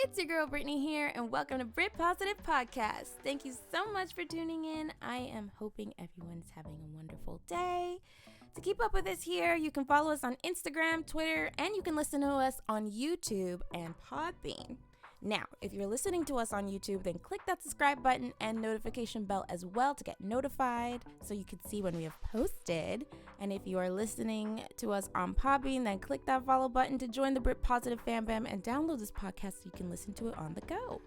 It's your girl Brittany here, and welcome to BrittPositivePodcast. Thank you so much for tuning in. I am hoping everyone's having a wonderful day. To keep up with us here, you can follow us on Instagram, Twitter, and you can listen to us on YouTube and Podbean. Now, if you're listening to us on YouTube, then click that subscribe button and notification bell as well to get notified so you can see when we have posted. And if you are listening to us on Podbean, then click that follow button to join the Brit Positive Fam Bam and download this podcast so you can listen to it on the go.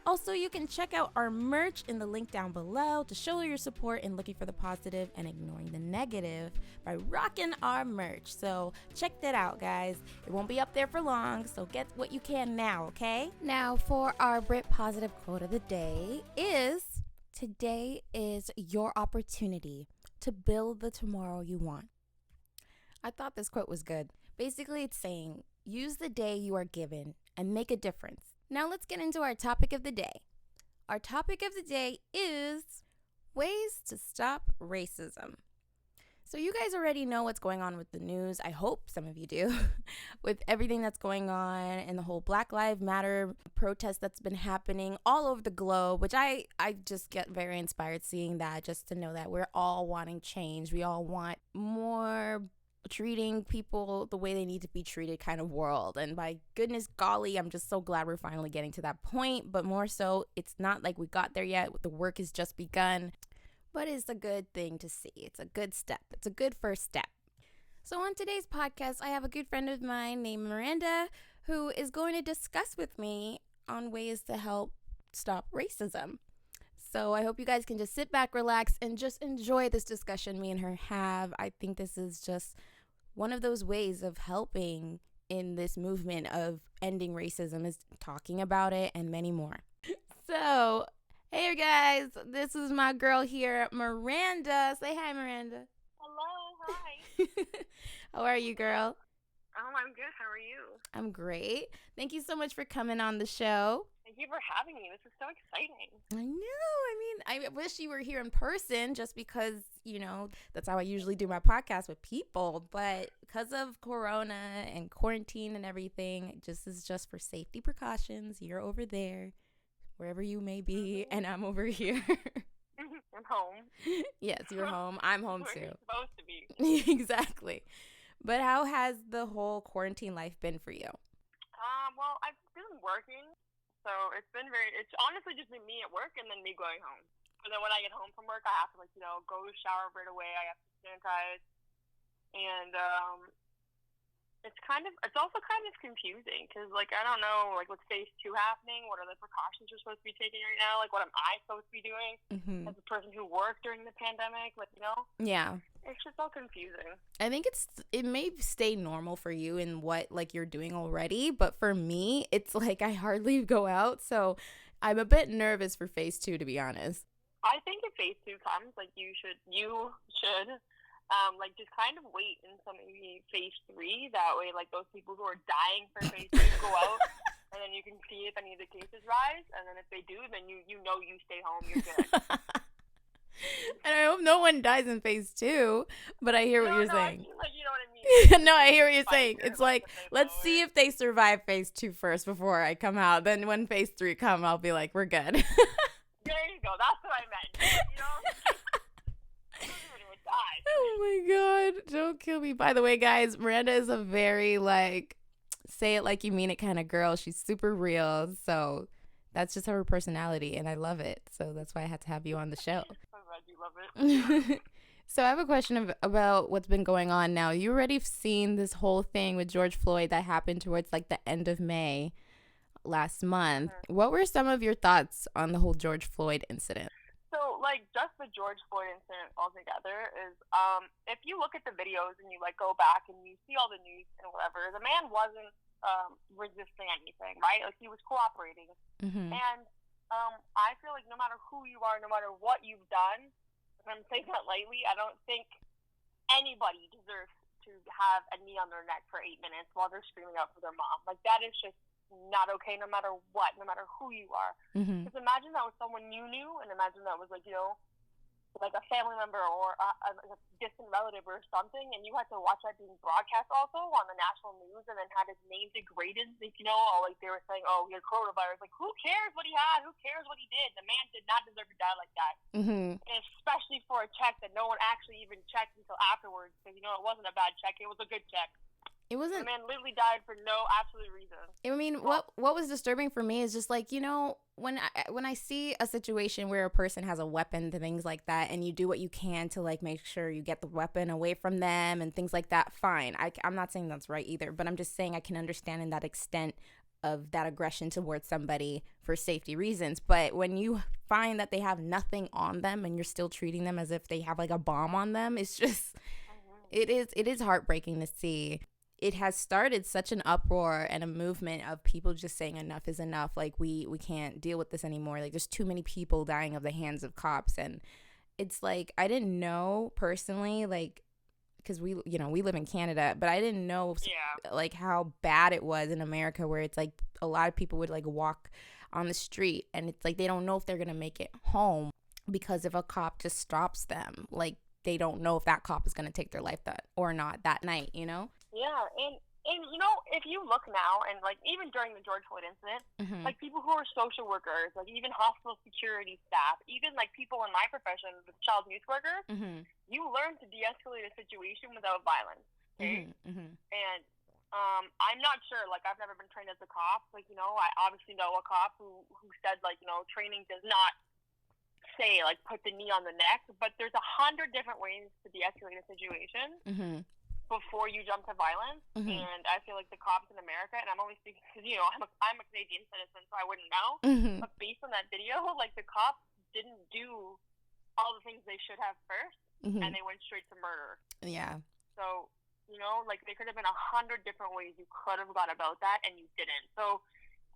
Also, you can check out our merch in the link down below to show your support in looking for the positive and ignoring the negative by rocking our merch. So check that out, guys. It won't be up there for long, so get what you can now, okay? Now, for our Brit Positive quote of the day is, today is your opportunity to build the tomorrow you want. I thought this quote was good. Basically, it's saying, use the day you are given and make a difference. Now let's get into our topic of the day. Our topic of the day is ways to stop racism. So you guys already know what's going on with the news. I hope some of you do. With everything that's going on and the whole Black Lives Matter protest that's been happening all over the globe, which I just get very inspired seeing that, just to know that we're all wanting change. We all want more treating people the way they need to be treated kind of world. And by goodness golly, I'm just so glad we're finally getting to that point. But more so, it's not like we got there yet. The work has just begun. But it's a good thing to see. It's a good step. It's a good first step. So on today's podcast, I have a good friend of mine named Miranda who is going to discuss with me on ways to help stop racism. So I hope you guys can just sit back, relax, and just enjoy this discussion me and her have. I think this is just one of those ways of helping in this movement of ending racism, is talking about it and many more. So, hey guys, this is my girl here, Miranda. Say hi, Miranda. Hello, hi. How are you, girl? I'm good. How are you? I'm great. Thank you so much for coming on the show. Thank you for having me. This is so exciting. I know. I wish you were here in person just because, that's how I usually do my podcast with people. But because of Corona and quarantine and everything, this is just for safety precautions. You're over there, wherever you may be, and I'm over here. I'm home. Yes, you're home. I'm home Where too. you're supposed to be. Exactly. But how has the whole quarantine life been for you? Well, I've been working, so it's honestly just been me at work and then me going home. And then when I get home from work, I have to, go shower right away. I have to sanitize. And, it's also kind of confusing because, I don't know, with phase 2 happening, what are the precautions you're supposed to be taking right now? What am I supposed to be doing as a person who worked during the pandemic? Yeah. It's just all confusing. I think it may stay normal for you in what, you're doing already, but for me, it's I hardly go out, so I'm a bit nervous for phase 2, to be honest. I think if phase 2 comes, you should just kind of wait until maybe phase 3. That way, those people who are dying for phase 2 go out, and then you can see if any of the cases rise. And then if they do, then you stay home. You're good. And I hope no one dies in phase 2. But I hear what you're saying. You know what I mean? No, I hear what you're saying. It's let's see if they survive phase 2 first before I come out. Then when phase 3 come, I'll be like, we're good. There you go. That's what I meant. Oh my God. Don't kill me. By the way, guys, Miranda is a very say it like you mean it kind of girl. She's super real. So that's just her personality and I love it. So that's why I had to have you on the show. I'm glad you love it. So I have a question about what's been going on now. You already seen this whole thing with George Floyd that happened towards the end of May last month. What were some of your thoughts on the whole George Floyd incident? So, just the George Floyd incident altogether is, if you look at the videos and you, go back and you see all the news and whatever, the man wasn't resisting anything, right? He was cooperating. Mm-hmm. And I feel no matter who you are, no matter what you've done, and I'm saying that lightly, I don't think anybody deserves to have a knee on their neck for 8 minutes while they're screaming out for their mom. That is just not okay, no matter what, no matter who you are. Mm-hmm. Just imagine that was someone you knew, and imagine that was like a family member or a distant relative or something, and you had to watch that being broadcast also on the national news, and then had his name degraded, like, you know, like they were saying, oh, he had coronavirus. Like, who cares what he had? Who cares what he did? The man did not deserve to die like that. Mm-hmm. And especially for a check that no one actually even checked until afterwards, because, you know, it wasn't a bad check. It was a good check. It wasn't. The man literally died for no absolute reason. I mean, what was disturbing for me is just like, you know, when I see a situation where a person has a weapon and things like that, and you do what you can to like make sure you get the weapon away from them and things like that, fine. I'm not saying that's right either, but I'm just saying I can understand in that extent of that aggression towards somebody for safety reasons. But when you find that they have nothing on them and you're still treating them as if they have like a bomb on them, it's just, it is heartbreaking to see. It has started such an uproar and a movement of people just saying enough is enough. Like, we can't deal with this anymore. Like, there's too many people dying of the hands of cops. And it's like, I didn't know personally, like, because we live in Canada, but I didn't know like how bad it was in America, where it's like a lot of people would like walk on the street and it's like they don't know if they're going to make it home because if a cop just stops them, like they don't know if that cop is going to take their life or not that night, you know? Yeah, and you know, if you look now, and like even during the George Floyd incident, Mm-hmm. like people who are social workers, like even hospital security staff, even like people in my profession, the child youth workers, Mm-hmm. you learn to de-escalate a situation without violence. Okay? Mm-hmm. Mm-hmm. And I'm not sure, like I've never been trained as a cop. Like, you know, I obviously know a cop who said, like, you know, training does not say like put the knee on the neck, but there's 100 different ways to de-escalate a situation. Mm-hmm. Before you jump to violence. Mm-hmm. And I feel like the cops in America, and I'm only speaking because, you know, I'm a Canadian citizen, so I wouldn't know. Mm-hmm. But based on that video, like the cops didn't do all the things they should have first, Mm-hmm. and they went straight to murder. Yeah. So, you know, like there could have been 100 different ways you could have gone about that, and you didn't. So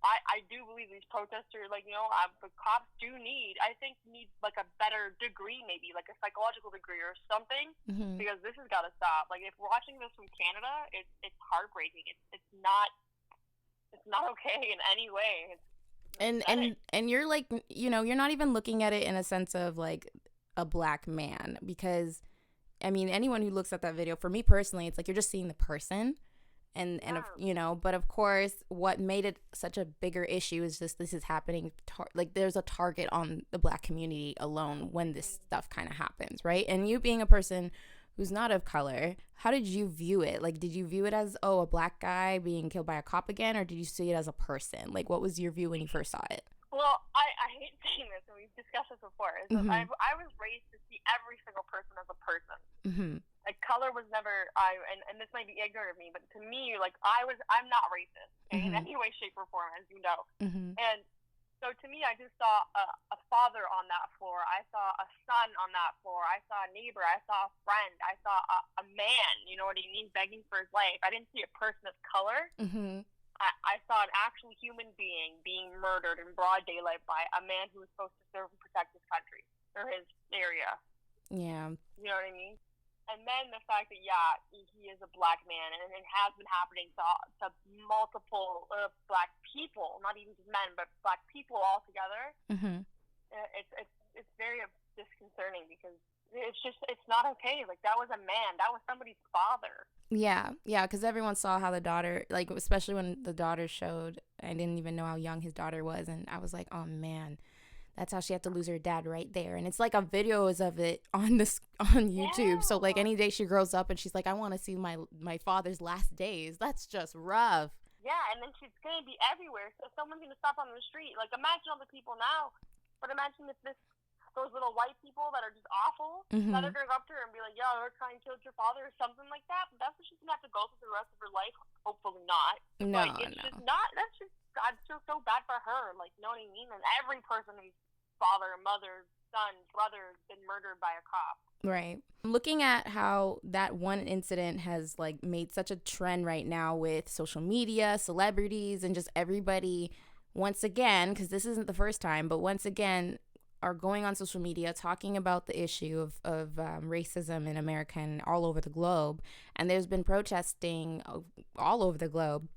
I do believe these protesters, like, you know, the cops do need like a better degree, maybe like a psychological degree or something, Mm-hmm. because this has got to stop. Like, if we're watching this from Canada, it's heartbreaking. It's not okay in any way. And you're like, you know, you're not even looking at it in a sense of like a black man, because I mean, anyone who looks at that video, for me personally, it's like you're just seeing the person. And you know, but of course, what made it such a bigger issue is just this is happening. Like, there's a target on the black community alone when this stuff kind of happens, right? And you being a person who's not of color, how did you view it? Like, did you view it as, oh, a black guy being killed by a cop again, or did you see it as a person? Like, what was your view when you first saw it? Well, I hate saying this, and we've discussed this before. So Mm-hmm. I was raised to see every single person as a person. Mm-hmm. Like, color was never, and this might be ignorant of me, but to me, like, I'm not racist, okay, in Mm-hmm. any way, shape, or form, as you know. Mm-hmm. And so to me, I just saw a father on that floor. I saw a son on that floor. I saw a neighbor. I saw a friend. I saw a man, you know what I mean, begging for his life. I didn't see a person of color. Mm-hmm. I saw an actual human being being murdered in broad daylight by a man who was supposed to serve and protect his country or his area. Yeah. You know what I mean? And then the fact that, yeah, he is a black man, and it has been happening to multiple black people, not even just men, but black people all together. Mm-hmm. It's very disconcerting, because it's not okay. Like, that was a man. That was somebody's father. Yeah, because everyone saw how the daughter, like, especially when the daughter showed, I didn't even know how young his daughter was, and I was like, oh, man. That's how she had to lose her dad right there. And it's like a videos of it on YouTube. Yeah. So like any day she grows up and she's like, I want to see my father's last days. That's just rough. Yeah, and then she's going to be everywhere. So someone's going to stop on the street. Like, imagine all the people now. But imagine if those little white people that are just awful, Mm-hmm. that are going to go up to her and be like, yeah, they're trying to kill your father or something like that. But that's what she's going to have to go through the rest of her life. Hopefully not. No, but it's just not, that's just, God, feel so bad for her. Like, you know what I mean? And every person who's father, mother, son, brother been murdered by a cop. Right. Looking at how that one incident has like made such a trend right now with social media, celebrities, and just everybody once again, because this isn't the first time, but once again are going on social media talking about the issue of racism in America and all over the globe. And there's been protesting all over the globe.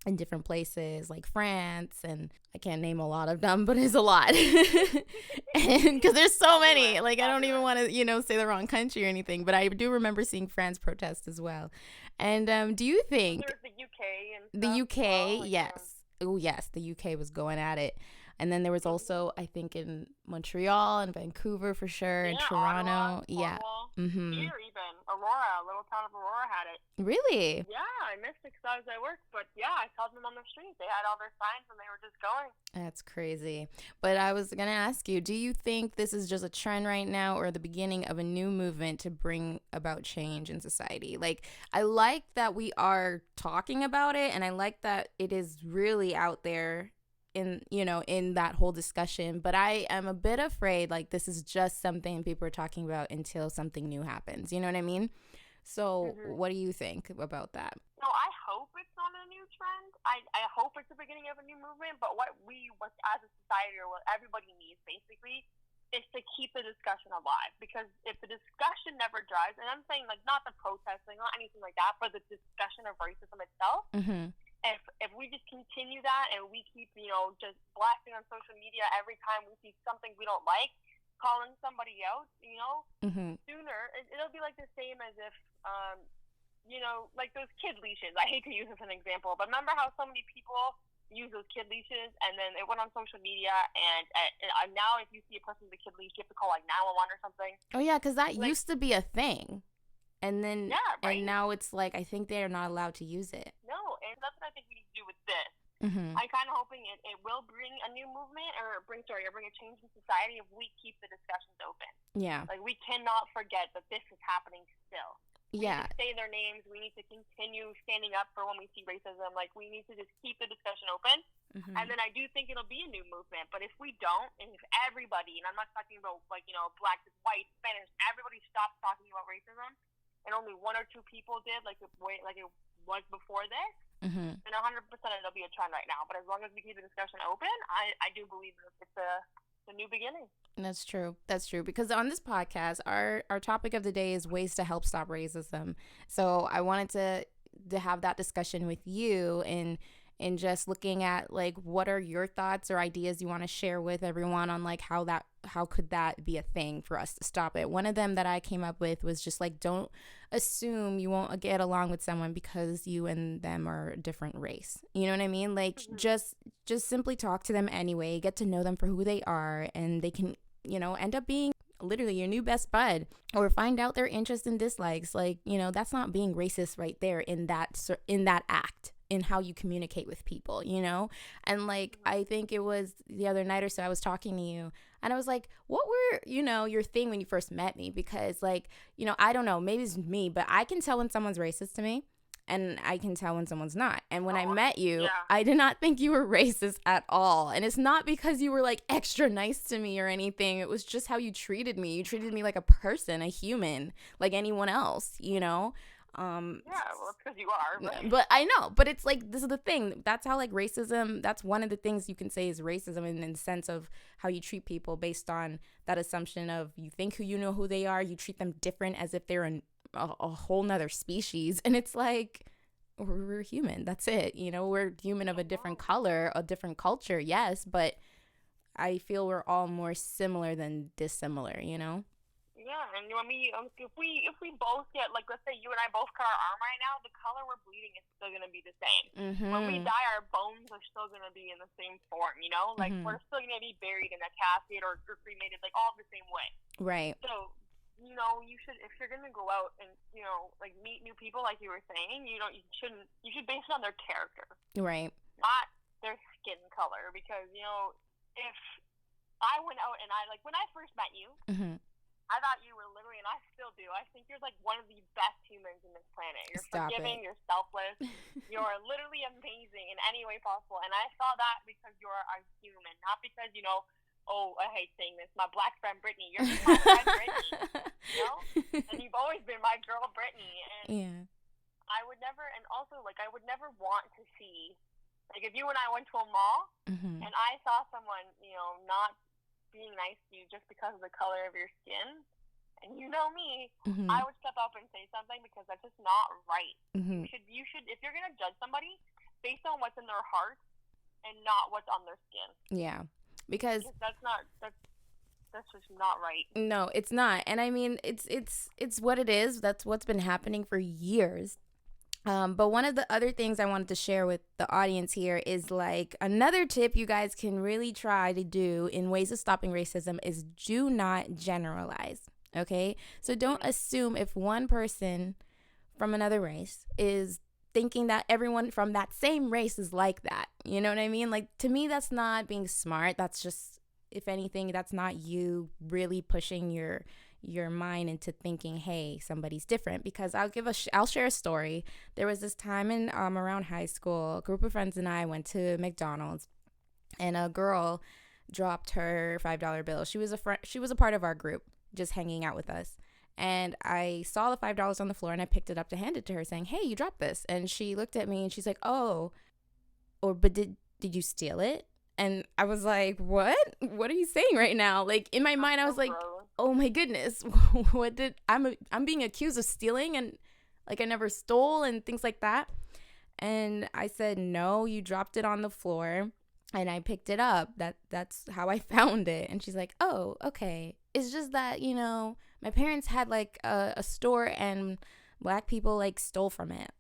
in different places like France, and I can't name a lot of them, but it's a lot. And because there's so many, like I don't even want to, say the wrong country or anything, but I do remember seeing France protest as well. And do you think there's the UK and the stuff UK, as well, yes. Oh, yes, the UK was going at it. And then there was also, I think, in Montreal and Vancouver for sure, and Toronto. Ottawa, Yeah. Mm-hmm. Here even, Aurora, little town of Aurora had it. Really? Yeah, I missed it because I was at work. But yeah, I saw them on the street. They had all their signs and they were just going. That's crazy. But I was going to ask you, do you think this is just a trend right now or the beginning of a new movement to bring about change in society? Like, I like that we are talking about it, and I like that it is really out there in that whole discussion, but I am a bit afraid like this is just something people are talking about until something new happens. You know what I mean? So what do you think about that? No, I hope it's not a new trend. I hope it's the beginning of a new movement, but what as a society, or what everybody needs basically, is to keep the discussion alive. Because if the discussion never drives, and I'm saying like not the protesting, not anything like that, but the discussion of racism itself, if we just continue that and we keep, just blasting on social media every time we see something we don't like, calling somebody out, sooner, it'll be like the same as if, like those kid leashes. I hate to use this as an example, but remember how so many people use those kid leashes, and then it went on social media, and now if you see a person with a kid leash, you have to call like 911 or something. Oh yeah, because that used to be a thing. And then, and now it's like, I think they're not allowed to use it. No, and that's what I think we need to do with this. I'm kind of hoping it will bring a new movement, or bring a change in society if we keep the discussions open. Yeah. Like, we cannot forget that this is happening still. We need to say their names. We need to continue standing up for when we see racism. Like, we need to just keep the discussion open. And then I do think it'll be a new movement. But if we don't, and if everybody, and I'm not talking about, like, black, white, Spanish, everybody stops talking about racism, and only one or two people did, like it was before this, then 100% it'll be a trend right now. But as long as we keep the discussion open, I do believe that it's a new beginning. That's true. That's true. Because on this podcast, our topic of the day is ways to help stop racism. So I wanted to have that discussion with you, and just looking at like what are your thoughts or ideas you want to share with everyone on like how could that be a thing for us to stop it. One of them that I came up with was just like, don't assume you won't get along with someone because you and them are a different race. You know what I mean? Like just simply talk to them anyway, get to know them for who they are, and they can, end up being literally your new best bud, or find out their interests and dislikes. Like, that's not being racist right there in that act, in how you communicate with people, And like, I think it was the other night or so, I was talking to you, and I was like, what were, your thing when you first met me? Because like, I don't know, maybe it's me, but I can tell when someone's racist to me, and I can tell when someone's not. And when I met you, I did not think you were racist at all. And it's not because you were like extra nice to me or anything. It was just how you treated me. You treated me like a person, a human, like anyone else, well, it's because you are. But I know. But it's like, this is the thing. That's how like racism, that's one of the things you can say is racism, in the sense of how you treat people based on that assumption of you think who they are. You treat them different as if they're a whole nother species. And it's like, we're human. That's it. We're human of a different color, a different culture. Yes. But I feel we're all more similar than dissimilar, Yeah, and if we both get, like, let's say you and I both cut our arm right now, the color we're bleeding is still going to be the same. When we die, our bones are still going to be in the same form, Like, we're still going to be buried in a casket or cremated, like, all the same way. Right. So, you should, if you're going to go out and, like, meet new people, like you were saying, you should base it on their character. Right. Not their skin color. Because, if I went out and when I first met you, I thought you were literally, and I still do, I think you're like one of the best humans in this planet. You're forgiving, you're selfless, you're literally amazing in any way possible. And I saw that because you're a human, not because, I hate saying this, my black friend Brittany. You're my friend Brittany, And you've always been my girl Brittany. And I would never, and also, like, I would never want to see, like, if you and I went to a mall, and I saw someone, not being nice to you just because of the color of your skin, and me, I would step up and say something, because that's just not right. You should, if you're gonna judge somebody, based on what's in their heart and not what's on their skin. Yeah, because that's just not right. No, it's not. And I mean, it's what it is. That's what's been happening for years. But one of the other things I wanted to share with the audience here is like another tip you guys can really try to do in ways of stopping racism is do not generalize. Okay? So don't assume if one person from another race is thinking that everyone from that same race is like that. You know what I mean? Like, to me, that's not being smart. That's just, if anything, that's not you really pushing your mind into thinking, hey, somebody's different. Because I'll share a story. There was this time in around high school, a group of friends and I went to McDonald's, and a girl dropped her $5 bill. She was a part of our group, just hanging out with us. And I saw the $5 on the floor, and I picked it up to hand it to her, saying, hey, you dropped this. And she looked at me and she's like, oh, but did you steal it? And I was like, what? What are you saying right now? Like, in my mind, I was like, oh my goodness, I'm being accused of stealing, and like I never stole and things like that. And I said, no, you dropped it on the floor and I picked it up. That's how I found it. And she's like, oh, okay. It's just that, my parents had like a store and black people like stole from it.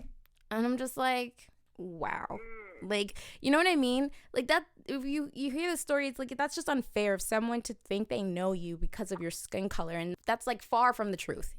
And I'm just like, wow. Like, you know what I mean? Like, that, if you hear the story, it's like, that's just unfair of someone to think they know you because of your skin color. And that's like far from the truth,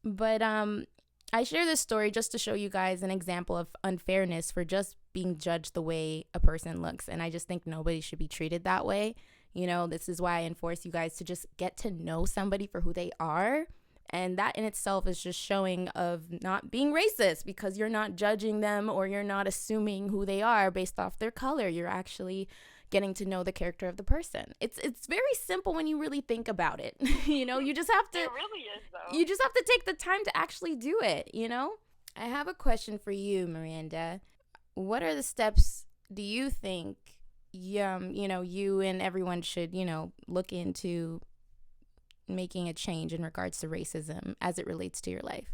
But I share this story just to show you guys an example of unfairness for just being judged the way a person looks. And I just think nobody should be treated that way. This is why I enforce you guys to just get to know somebody for who they are. And that in itself is just showing of not being racist, because you're not judging them or you're not assuming who they are based off their color. You're actually getting to know the character of the person. It's very simple when you really think about it. You just have to. It really is, though. You just have to take the time to actually do it. I have a question for you, Miranda. What are the steps do you think you and everyone should look into making a change in regards to racism as it relates to your life?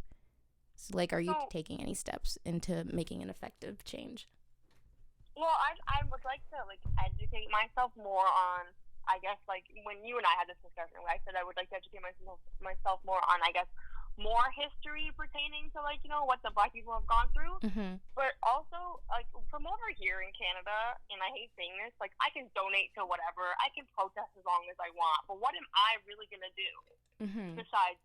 So, like, are you taking any steps into making an effective change? Well, I would like to, educate myself more on, I guess, when you and I had this discussion, I said I would like to educate myself more on, I guess, more history pertaining to, what the black people have gone through. Mm-hmm. But also, from over here in Canada, and I hate saying this, I can donate to whatever. I can protest as long as I want. But what am I really going to do besides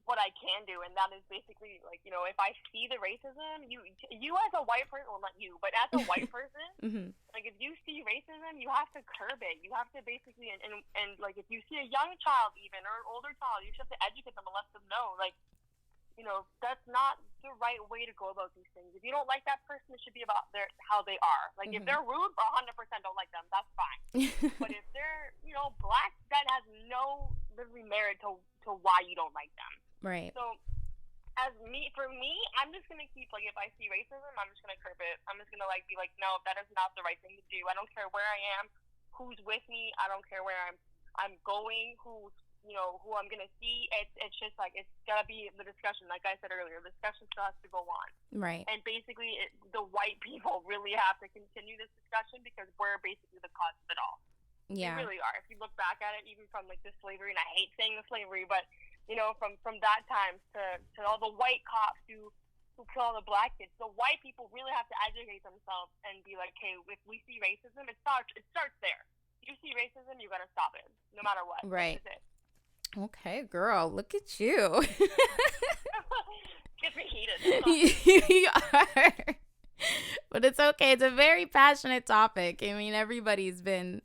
what I can do? And that is basically, if I see the racism, you as a white person, well, not you, but as a white person, if you see racism, you have to curb it. You have to basically, and if you see a young child even, or an older child, you should have to educate them and let them know, that's not the right way to go about these things. If you don't like that person, it should be about how they are. If they're rude, 100% don't like them, that's fine. But if they're, black, that has no literally merit to why you don't like them. Right. So, for me, I'm just going to keep, if I see racism, I'm just going to curb it. I'm just going to, be like, no, that is not the right thing to do. I don't care where I am, who's with me. I don't care where I'm going, who I'm going to see. It's just, it's got to be the discussion. Like I said earlier, the discussion still has to go on. Right. And basically, the white people really have to continue this discussion because we're basically the cause of it all. Yeah. We really are. If you look back at it, even from, the slavery, and I hate saying the slavery, but from that time to all the white cops who kill all the black kids, the white people really have to educate themselves and be like, hey, if we see racism, it starts there. If you see racism, you gotta stop it, no matter what. Right. That's it. Okay, girl, look at you. Gets me heated. You are. But it's okay. It's a very passionate topic. I mean, everybody's been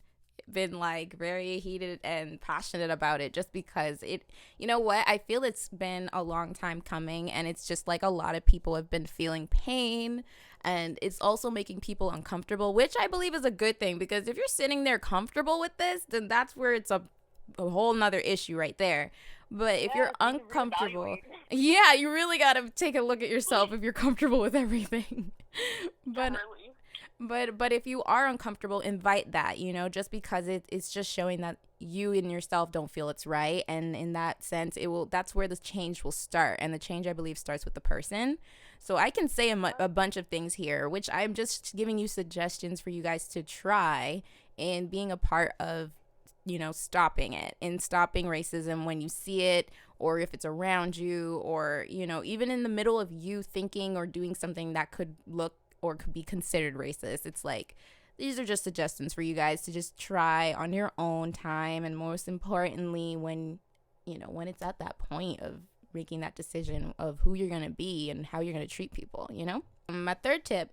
very heated and passionate about it just because I feel it's been a long time coming, and it's just a lot of people have been feeling pain, and it's also making people uncomfortable, which I believe is a good thing, because if you're sitting there comfortable with this, then that's where it's a whole nother issue right there. But if you're uncomfortable, you really got to take a look at yourself if you're comfortable with everything. But But if you are uncomfortable, invite that, just because it's just showing that you and yourself don't feel it's right. And in that sense, that's where the change will start. And the change, I believe, starts with the person. So I can say a bunch of things here, which I'm just giving you suggestions for you guys to try in being a part of, stopping it and stopping racism when you see it, or if it's around you, or, even in the middle of you thinking or doing something that could look or could be considered racist. It's like, these are just suggestions for you guys to just try on your own time. And most importantly, when it's at that point of making that decision of who you're going to be and how you're going to treat people, My third tip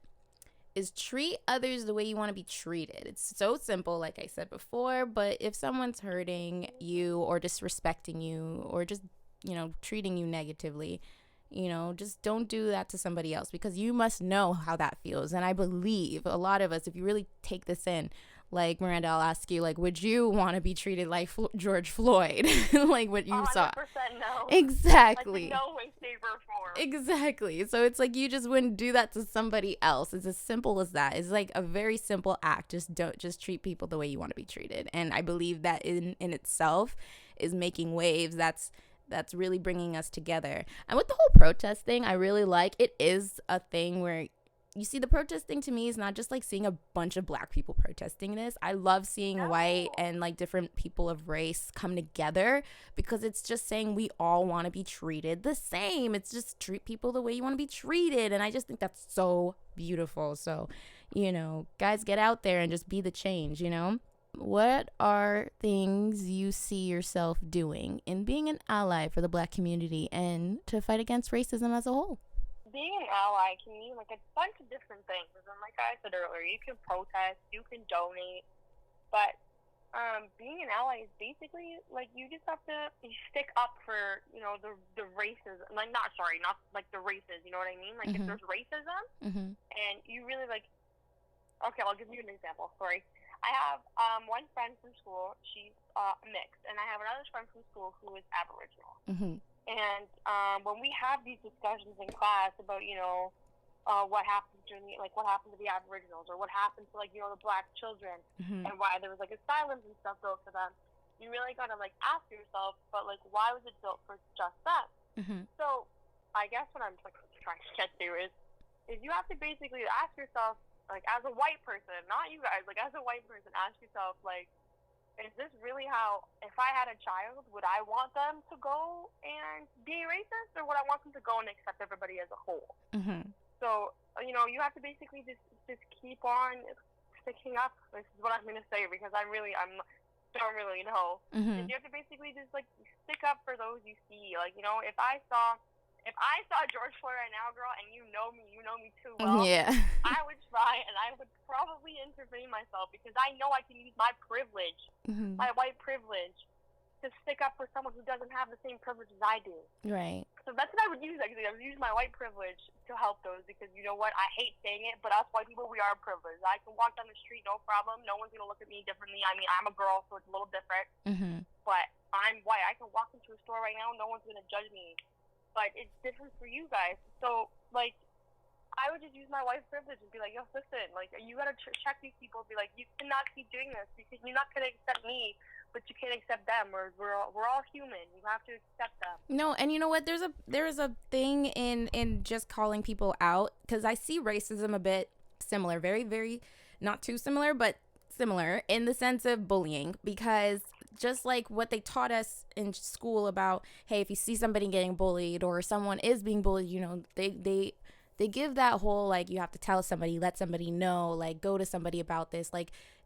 is treat others the way you want to be treated. It's so simple, like I said before, but if someone's hurting you or disrespecting you or just, treating you negatively, just don't do that to somebody else, because you must know how that feels. And I believe a lot of us, if you really take this in, like, Miranda, I'll ask you, like, would you want to be treated like George Floyd? Like what you 100% saw? No. Exactly. Like, no way, shape, or form. Exactly. So it's like you just wouldn't do that to somebody else. It's as simple as that. It's like a very simple act. Just treat people the way you want to be treated. And I believe that in itself is making waves. That's really bringing us together. And with the whole protest thing, I really like, it is a thing where, you see, the protest thing to me is not just like seeing a bunch of black people protesting this. I love seeing white and like different people of race come together, because it's just saying we all want to be treated the same. It's just treat people the way you want to be treated. And I just think that's so beautiful. So, guys, get out there and just be the change, What are things you see yourself doing in being an ally for the black community and to fight against racism as a whole? Being an ally can mean like a bunch of different things. And like I said earlier, you can protest, you can donate, but being an ally is basically like you just have to stick up for the races. Like not like the races. You know what I mean? Like if there's racism, and you really like. Okay, I'll give you an example. Sorry. I have one friend from school. She's mixed, and I have another friend from school who is Aboriginal. And when we have these discussions in class about what happened what happened to the Aboriginals, or what happened to the black children, and why there was like asylums and stuff built for them, you really gotta ask yourself, but why was it built for just them? So I guess what I'm trying to get to is you have to basically ask yourself, as a white person, not you guys, as a white person, ask yourself, is this really how, if I had a child, would I want them to go and be racist, or would I want them to go and accept everybody as a whole? So, you have to basically just keep on sticking up. This is what I'm going to say, because I don't really know. You have to basically just, stick up for those you see. If I saw George Floyd right now, girl, and you know me too well, I would try, and I would probably intervene myself, because I know I can use my privilege, my white privilege, to stick up for someone who doesn't have the same privilege as I do. Right. So that's what I would use, actually. I would use my white privilege to help those, because you know what? I hate saying it, but us white people, we are privileged. I can walk down the street, no problem. No one's going to look at me differently. I mean, I'm a girl, so it's a little different. But I'm white. I can walk into a store right now, no one's going to judge me. But it's different for you guys. So, I would just use my white privilege and be like, yo, listen, you got to check these people. Be like, you cannot keep doing this, because you're not going to accept me, but you can't accept them. We're all human. You have to accept them. No, and you know what? There's a thing in just calling people out, because I see racism a bit similar, very, very, not too similar, but similar in the sense of bullying, because just like what they taught us in school about, hey, if you see somebody getting bullied or someone is being bullied, they give that whole, you have to tell somebody, let somebody know, go to somebody about this.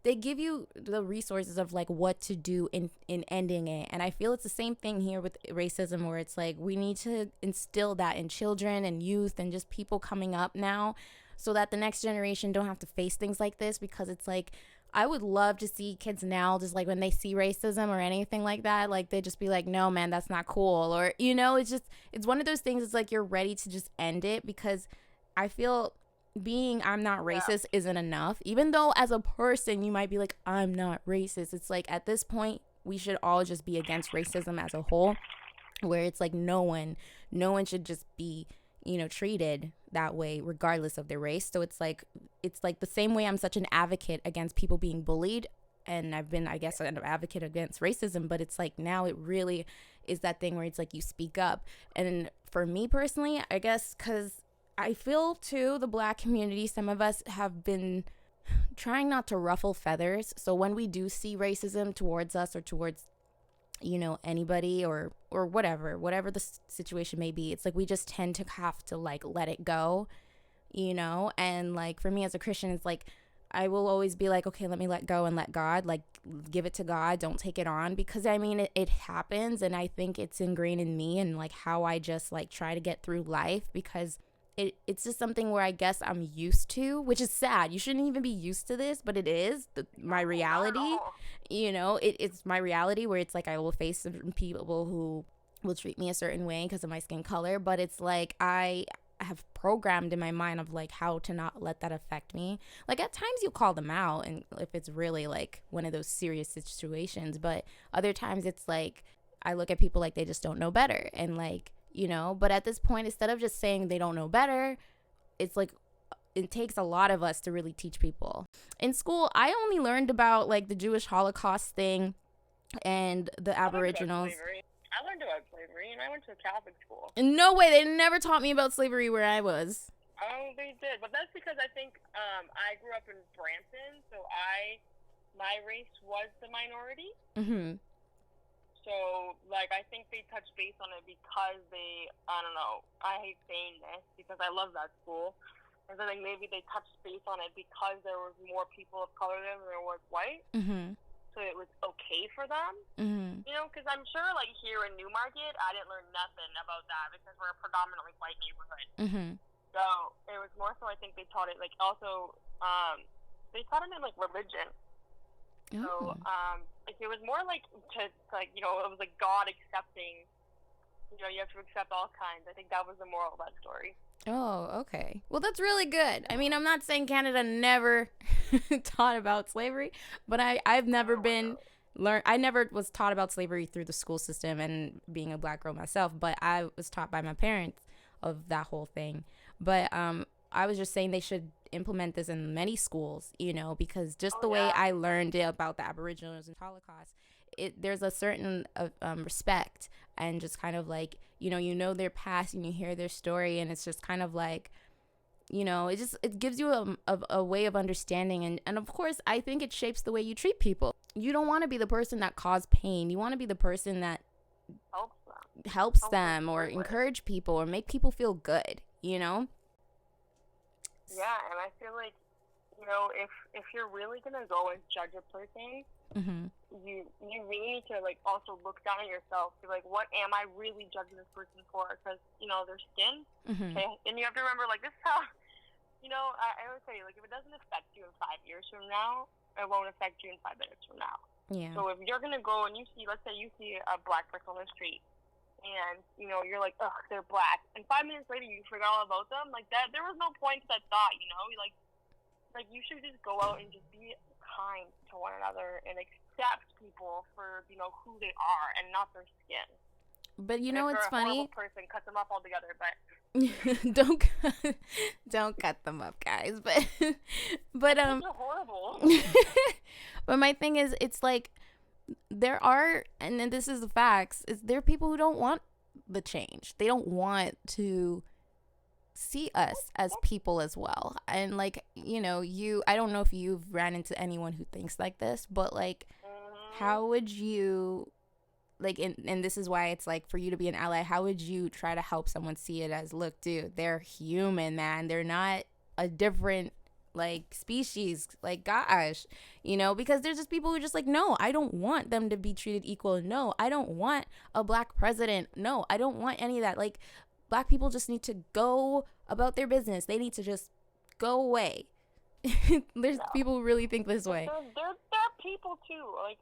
They give you the resources of what to do in ending it. And I feel it's the same thing here with racism, where it's we need to instill that in children and youth and just people coming up now, so that the next generation don't have to face things like this. Because it's I would love to see kids now, just when they see racism or anything like that, they just be like, no, man, that's not cool. Or, it's one of those things. It's you're ready to just end it, because I feel being I'm not racist isn't enough. Even though as a person, you might be like, I'm not racist. It's at this point, we should all just be against racism as a whole, where it's no one should just be, treated that way regardless of their race. So it's like the same way I'm such an advocate against people being bullied, and I've been, I guess, an advocate against racism, but it's like now it really is that thing where it's like you speak up. And for me personally, I guess because I feel too, the Black community, some of us have been trying not to ruffle feathers. So when we do see racism towards us or towards anybody or whatever the situation may be, it's like we just tend to have to like let it go, and like for me as a Christian, it's like I will always be like, okay, let me let go and let God, like give it to God, don't take it on, because I mean it happens, and I think it's ingrained in me and like how I just like try to get through life, because it's just something where I guess I'm used to, which is sad. You shouldn't even be used to this, but it is my reality. It's my reality where it's like I will face certain people who will treat me a certain way because of my skin color, but it's like I have programmed in my mind of like how to not let that affect me. Like at times you call them out, and if it's really like one of those serious situations, but other times it's like I look at people like they just don't know better, and like but at this point, instead of just saying they don't know better, it's like it takes a lot of us to really teach people. In school, I only learned about like the Jewish Holocaust thing and the Aboriginals. I learned about slavery, and I went to a Catholic school. No way, they never taught me about slavery where I was. Oh, they did, but that's because I think I grew up in Brampton, so my race was the minority. Mm-hmm. So, like, I think they touched base on it because I don't know, I hate saying this because I love that school. And so, like, maybe they touched base on it because there was more people of color there than there was white. Mm-hmm. So it was okay for them. Mm-hmm. Because I'm sure, like, here in Newmarket, I didn't learn nothing about that because we're a predominantly white neighborhood. Mm-hmm. So it was more so I think they taught it, like, also, they taught it in, like, religion. So, like, it was more like, it was like God accepting, you have to accept all kinds. I think that was the moral of that story. Oh, okay. Well, that's really good. I mean, I'm not saying Canada never taught about slavery, but I've never I never was taught about slavery through the school system, and being a Black girl myself, but I was taught by my parents of that whole thing. But I was just saying they should implement this in many schools, because just the way I learned about the Aboriginals and Holocaust, there's a certain respect, and just kind of like, their past, and you hear their story, and it's just kind of like, it gives you a way of understanding. And of course, I think it shapes the way you treat people. You don't want to be the person that caused pain. You want to be the person that helps them or encourage people or make people feel good, Yeah, and I feel like, if you're really going to go and judge a person, mm-hmm. you really need to, like, also look down at yourself. Be like, what am I really judging this person for? Because, their skin. Mm-hmm. Okay? And you have to remember, like, this is how, I always say, like, if it doesn't affect you in 5 years from now, it won't affect you in 5 minutes from now. Yeah. So if you're going to go and let's say you see a Black person on the street, and, you're like, ugh, they're Black. And 5 minutes later, you forget all about them. Like, that, there was no point to that thought, Like, you should just go out and just be kind to one another and accept people for, who they are and not their skin. But, it's funny? If you're a horrible person, cut them up altogether, but... Don't cut them up, guys. But They're horrible. But my thing is, it's like, there are, and then this is the facts, is there are people who don't want the change. They don't want to see us as people as well. And like, I don't know if you've ran into anyone who thinks like this, but like, how would you, like, and this is why it's like, for you to be an ally, how would you try to help someone see it as, look, dude, they're human, man. They're not a different like species, like, gosh, because there's just people who are just like, no, I don't want them to be treated equal. No, I don't want a Black president. No, I don't want any of that. Like, Black people just need to go about their business. They need to just go away. There's people who really think this way. There are people too. Like,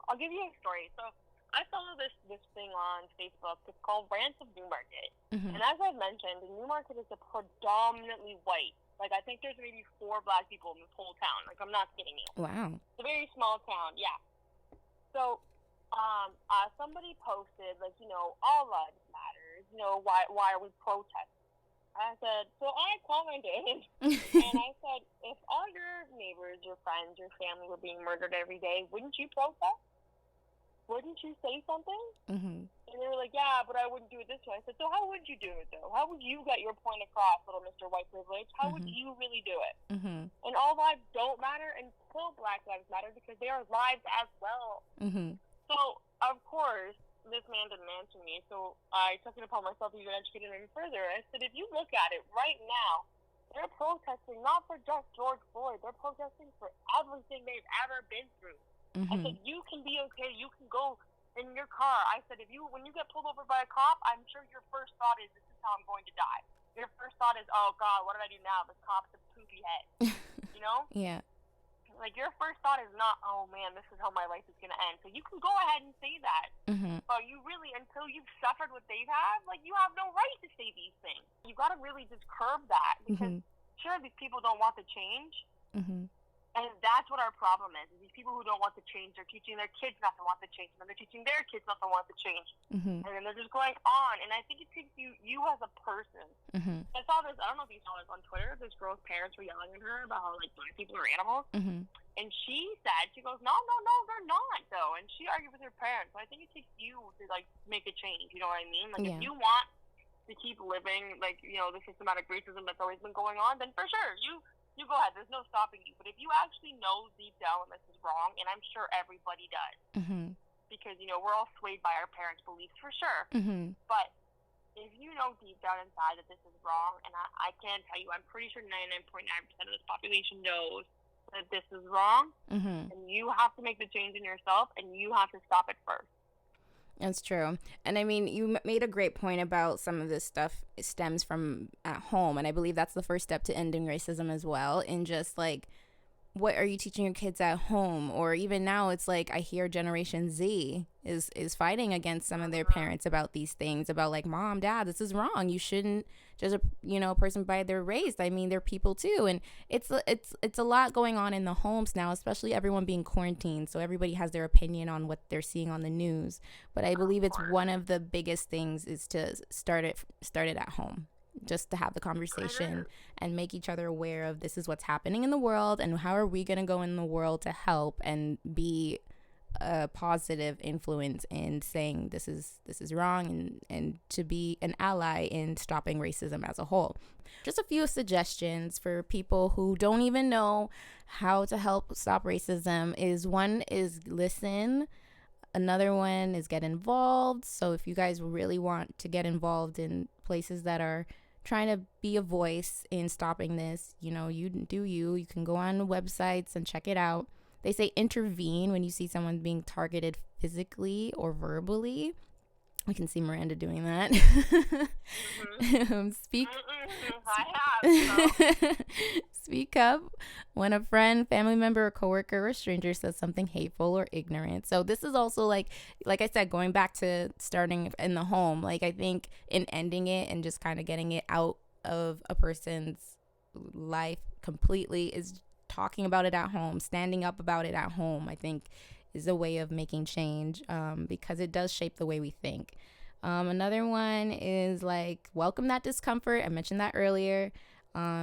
I'll give you a story. So I follow this thing on Facebook. It's called Rants of Newmarket. Mm-hmm. And as I've mentioned, Newmarket is a predominantly white. Like, I think there's maybe 4 Black people in this whole town. Like, I'm not kidding you. Wow. It's a very small town, yeah. So, somebody posted, like, all lives matters. Why are we protesting? I said, so I commented, and I said, if all your neighbors, your friends, your family were being murdered every day, wouldn't you protest? Wouldn't you say something? Mm-hmm. And they were like, yeah, but I wouldn't do it this way. I said, so how would you do it, though? How would you get your point across, little Mr. White Privilege? How would you really do it? Mm-hmm. And all lives don't matter until Black lives matter, because they are lives as well. Mm-hmm. So, of course, this man didn't answer me, so I took it upon myself to even educate him further. I said, if you look at it right now, they're protesting not for just George Floyd. They're protesting for everything they've ever been through. I said, you can be okay. You can go in your car. I said, when you get pulled over by a cop, I'm sure your first thought is, this is how I'm going to die. Your first thought is, oh, God, what did I do now? This cop's a poopy head. You know? Yeah. Like, your first thought is not, oh, man, this is how my life is going to end. So you can go ahead and say that. But you really, until you've suffered what they've had, like, you have no right to say these things. You got to really just curb that. Because, sure, these people don't want to change. And that's what our problem is these people who don't want to change, they're teaching their kids not to want to change, and then they're teaching their kids not to want to change. And then they're just going on. And I think it takes you as a person. I saw this, I don't know if you saw this on Twitter, this girl's parents were yelling at her about how, like, Black people are animals. And she goes, no, they're not, though. And she argued with her parents. So I think it takes you to, like, make a change, you know what I mean? Like, if you want to keep living, like, you know, the systematic racism that's always been going on, then for sure, you go ahead. There's no stopping you. But if you actually know deep down this is wrong, and I'm sure everybody does, because, you know, we're all swayed by our parents' beliefs for sure. But if you know deep down inside that this is wrong, and I can tell you, I'm pretty sure 99.9% of this population knows that this is wrong, and you have to make the change in yourself, and you have to stop it first. That's true. And I mean, you made a great point about some of this stuff stems from at home. And I believe that's the first step to ending racism as well. And just like, what are you teaching your kids at home? Or even now, it's like I hear Generation Z is fighting against some of their parents about these things, about like, Mom, Dad, this is wrong. You shouldn't judge a person by their race. I mean, they're people too. And it's a lot going on in the homes now, especially everyone being quarantined. So everybody has their opinion on what they're seeing on the news. But I believe it's one of the biggest things is to start it at home. Just to have the conversation and make each other aware of this is what's happening in the world and how are we going to go in the world to help and be a positive influence in saying this is wrong and to be an ally in stopping racism as a whole. Just a few suggestions for people who don't even know how to help stop racism is one is listen. Another one is get involved. So if you guys really want to get involved in places that are trying to be a voice in stopping this, you know, you do you can go on websites and check it out. They say intervene when you see someone being targeted physically or verbally. We can see Miranda doing that. Speak. I have. Speak up when a friend, family member, or coworker or stranger says something hateful or ignorant. So this is also like I said, going back to starting in the home. Like I think in ending it and just kind of getting it out of a person's life completely is talking about it at home, standing up about it at home. I think is a way of making change because it does shape the way we think. Another one is like welcome that discomfort. I mentioned that earlier.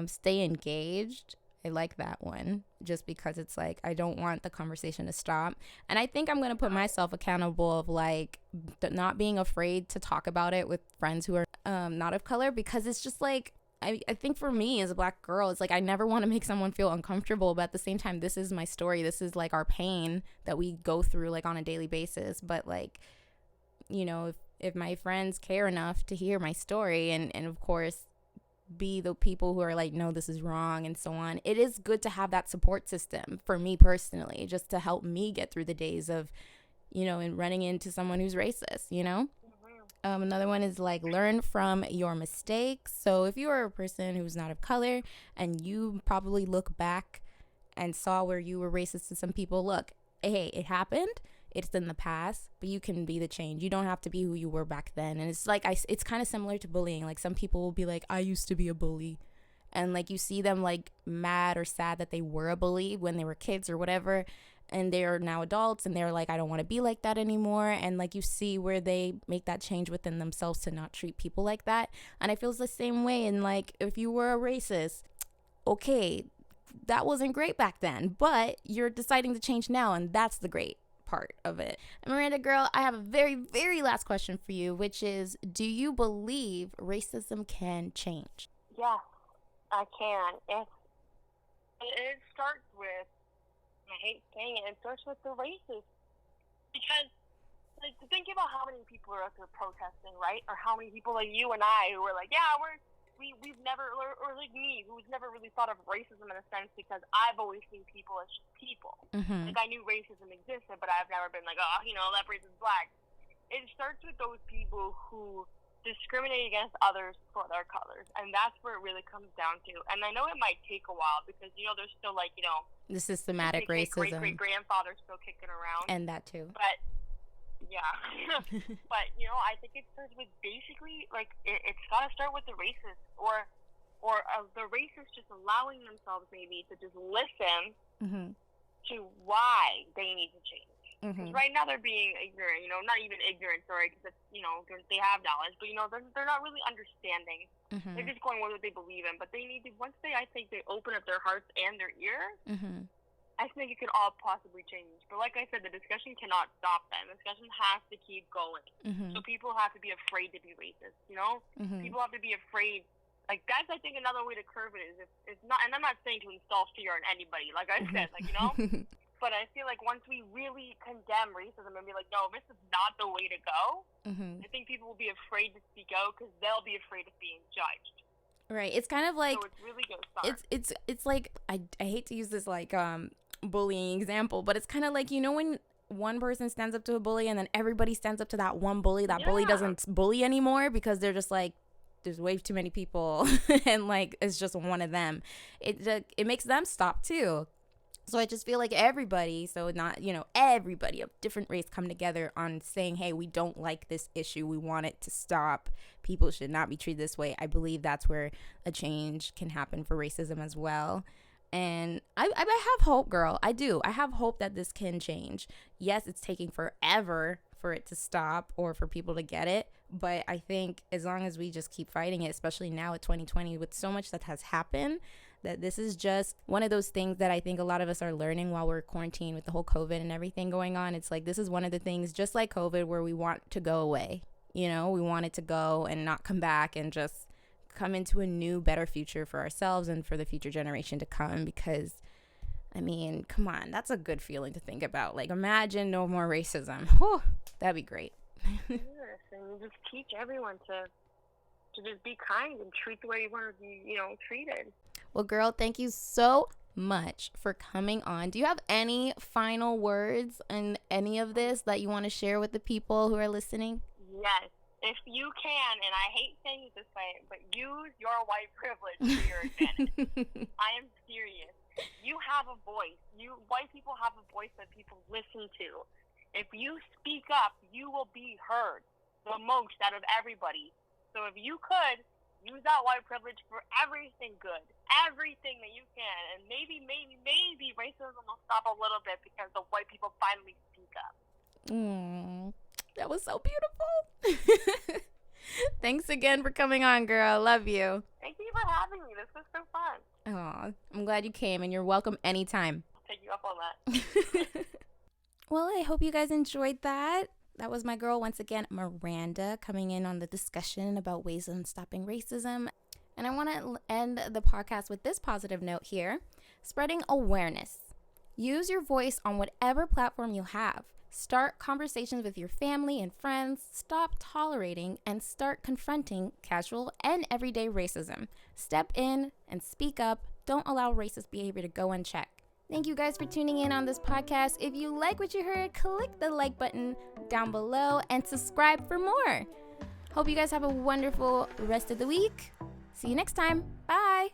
Stay engaged. I like that one just because it's like I don't want the conversation to stop. And I think I'm going to put myself accountable of like not being afraid to talk about it with friends who are not of color because it's just like I think for me as a Black girl, it's like I never want to make someone feel uncomfortable, but at the same time, this is my story. This is like our pain that we go through like on a daily basis. But like, you know, if my friends care enough to hear my story and of course be the people who are like, no, this is wrong and so on, it is good to have that support system for me personally, just to help me get through the days of, you know, and running into someone who's racist, you know? Another one is like learn from your mistakes. So if you are a person who's not of color and you probably look back and saw where you were racist to some people, look, hey, it happened. It's in the past, but you can be the change. You don't have to be who you were back then. And it's like it's kind of similar to bullying. Like some people will be like, I used to be a bully. And like you see them like mad or sad that they were a bully when they were kids or whatever. and they're now adults and they're like, I don't want to be like that anymore. And like you see where they make that change within themselves to not treat people like that. And I feel the same way. And like, if you were a racist, okay, that wasn't great back then, but you're deciding to change now, and that's the great part of it. And Miranda, girl, I have a very, very last question for you, which is, do you believe racism can change? Yes, I can. It starts with, I hate saying it starts with the racist. Because, like, think about how many people are out there protesting, right? Or how many people like you and I who are like, yeah, we've never, or like me, who's never really thought of racism in a sense, because I've always seen people as people. Mm-hmm. Like, I knew racism existed, but I've never been like, oh, that person's black. It starts with those people who discriminate against others for their colors, and that's where it really comes down to. And I know it might take a while, because, there's still, like, the systematic racism. Great-great-grandfather still kicking around. And that too. But, yeah. But, I think it starts with basically, like, it's got to start with the racist, or the racist just allowing themselves maybe to just listen mm-hmm. to why they need to change. Mm-hmm. Because right now they're being ignorant, not even ignorant, sorry, because, they have knowledge, but, they're not really understanding. Mm-hmm. They're just going with what they believe in, but they need to, once they, I think, they open up their hearts and their ears, mm-hmm. I think it could all possibly change. But like I said, the discussion cannot stop that. The discussion has to keep going. Mm-hmm. So people have to be afraid to be racist, Mm-hmm. People have to be afraid. Like, that's, I think, another way to curb it is if it's not, and I'm not saying to install fear on anybody, like I said, like, but I feel like once we really condemn racism and be like, no, this is not the way to go, mm-hmm. I think people will be afraid to speak out because they'll be afraid of being judged. Right. It's kind of like, so it's really good start. It's like, I hate to use this like bullying example, but it's kind of like, when one person stands up to a bully and then everybody stands up to that one bully, that bully doesn't bully anymore because they're just like, there's way too many people and like it's just one of them. It makes them stop too. So I just feel like everybody, so not, everybody of different race come together on saying, hey, we don't like this issue. We want it to stop. People should not be treated this way. I believe that's where a change can happen for racism as well. And I have hope, girl. I do. I have hope that this can change. Yes, it's taking forever for it to stop or for people to get it. But I think as long as we just keep fighting it, especially now at 2020 with so much that has happened, that this is just one of those things that I think a lot of us are learning while we're quarantined with the whole COVID and everything going on. It's like, this is one of the things, just like COVID, where we want to go away. We want it to go and not come back and just come into a new, better future for ourselves and for the future generation to come. Because, I mean, come on, that's a good feeling to think about. Like, imagine no more racism. Whew, that'd be great. Yes, and just teach everyone to just be kind and treat the way you want to be, treated. Well, girl, thank you so much for coming on. Do you have any final words in any of this that you want to share with the people who are listening? Yes. If you can, and I hate saying it this way, but use your white privilege to your advantage. I am serious. You have a voice. White people have a voice that people listen to. If you speak up, you will be heard the most out of everybody. So if you could, use that white privilege for everything good, everything that you can, and maybe racism will stop a little bit because the white people finally speak up. That was so beautiful. Thanks again for coming on, girl. Love you. Thank you for having me. This was so fun. Oh, I'm glad you came, and you're welcome anytime. I'll take you up on that. Well, I hope you guys enjoyed that. That was my girl, once again, Miranda, coming in on the discussion about ways of stopping racism. And I want to end the podcast with this positive note here. Spreading awareness. Use your voice on whatever platform you have. Start conversations with your family and friends. Stop tolerating and start confronting casual and everyday racism. Step in and speak up. Don't allow racist behavior to go unchecked. Thank you guys for tuning in on this podcast. If you like what you heard, click the like button down below and subscribe for more. Hope you guys have a wonderful rest of the week. See you next time. Bye.